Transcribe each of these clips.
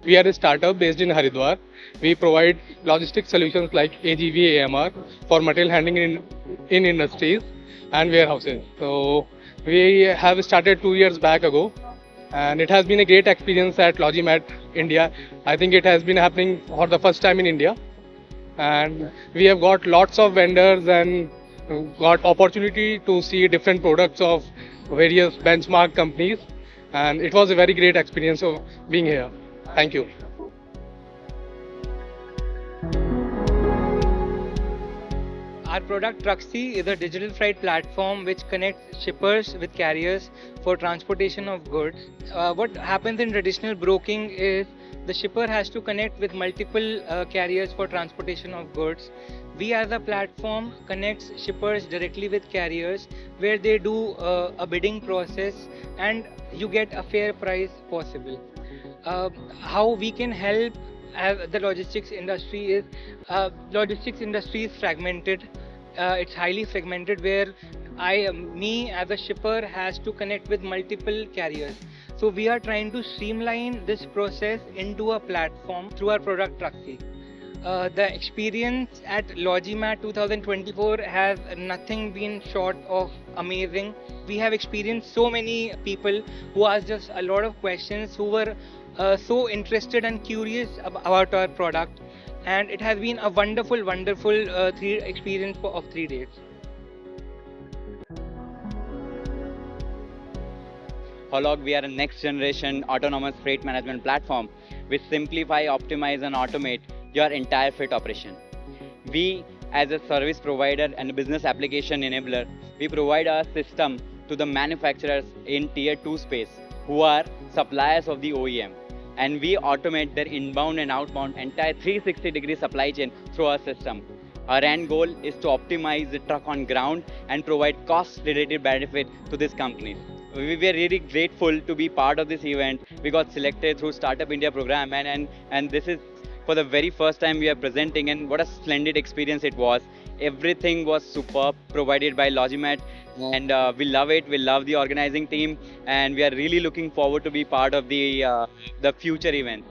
We are a startup based in Haridwar. We provide logistic solutions like AGV, AMR for material handling in industries and warehouses. So we have started 2 years back ago, and it has been a great experience at LogiMAT India. I think it has been happening for the first time in India, and we have got lots of vendors and got opportunity to see different products of various benchmark companies, and it was a very great experience of being here. Thank you. Our product Truxie is a digital freight platform which connects shippers with carriers for transportation of goods. What happens in traditional broking is the shipper has to connect with multiple carriers for transportation of goods. We as a platform connects shippers directly with carriers where they do a bidding process and you get a fair price possible. How we can help the logistics industry is logistics industry is fragmented. It's highly fragmented where me as a shipper has to connect with multiple carriers. So we are trying to streamline this process into a platform through our product Truxie. The experience at LogiMAT 2024 has nothing been short of amazing. We have experienced so many people who asked us a lot of questions, who were so interested and curious about our product, and it has been a wonderful experience of 3 days. Holog, we are a next generation autonomous freight management platform which simplify, optimize and automate your entire freight operation. We as a service provider and a business application enabler, we provide our system to the manufacturers in tier 2 space who are suppliers of the OEM, and we automate their inbound and outbound entire 360-degree supply chain through our system. Our end goal is to optimize the truck on ground and provide cost-related benefit to these companies. We were really grateful to be part of this event. We got selected through Startup India program, and this is for the very first time we are presenting, and what a splendid experience it was. Everything was superb, provided by LogiMAT, and we love it. We love the organizing team, and we are really looking forward to be part of the future events.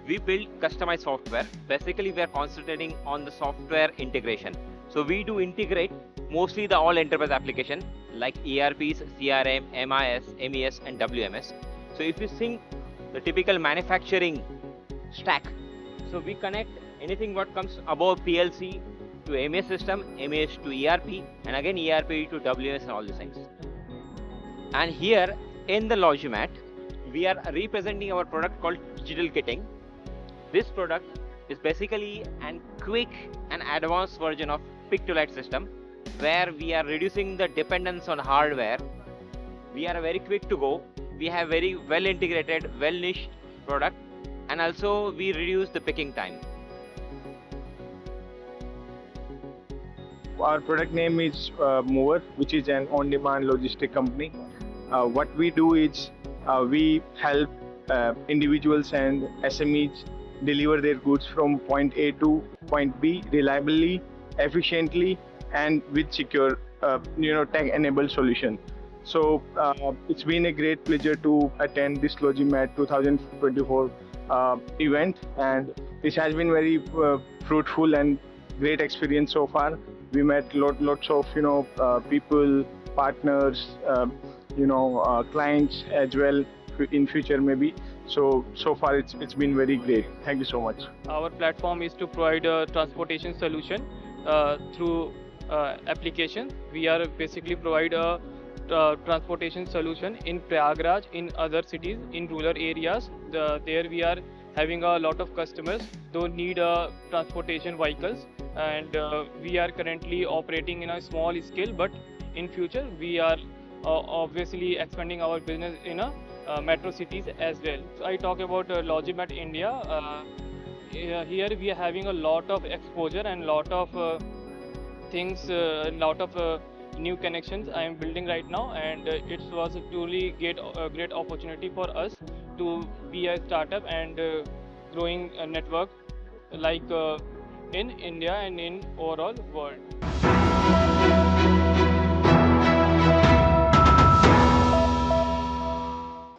We build customized software. Basically, we are concentrating on the software integration. So we do integrate mostly the all enterprise application like ERPs, CRM, MIS, MES and WMS. So if you think the typical manufacturing stack, so we connect anything what comes above PLC to MES system, MES to ERP, and again ERP to WMS and all these things. And here in the LogiMAT, we are representing our product called digital kitting. This product is basically a quick and advanced version of pick-to-light system where we are reducing the dependence on hardware. We are very quick to go. We have very well integrated, well niched product, and also we reduce the picking time. Our product name is Mover, which is an on-demand logistic company. What we do is we help individuals and SMEs deliver their goods from point A to point B reliably, efficiently, and with secure, tech-enabled solution. So it's been a great pleasure to attend this LogiMAT 2024 event, and this has been very fruitful and great experience so far. We met lots of people, partners, clients as well in future maybe. So far it's been very great. Thank you so much. Our platform is to provide a transportation solution through application. We are basically provide a transportation solution in Prayagraj, in other cities, in rural areas. There we are having a lot of customers who need transportation vehicles, and we are currently operating in a small scale, but in future we are obviously expanding our business in metro cities as well. So I talk about LogiMAT India. Here we are having a lot of exposure and lot of things, lot of new connections I am building right now, and it was a truly great opportunity for us to be a startup and growing a network like in India and in overall world.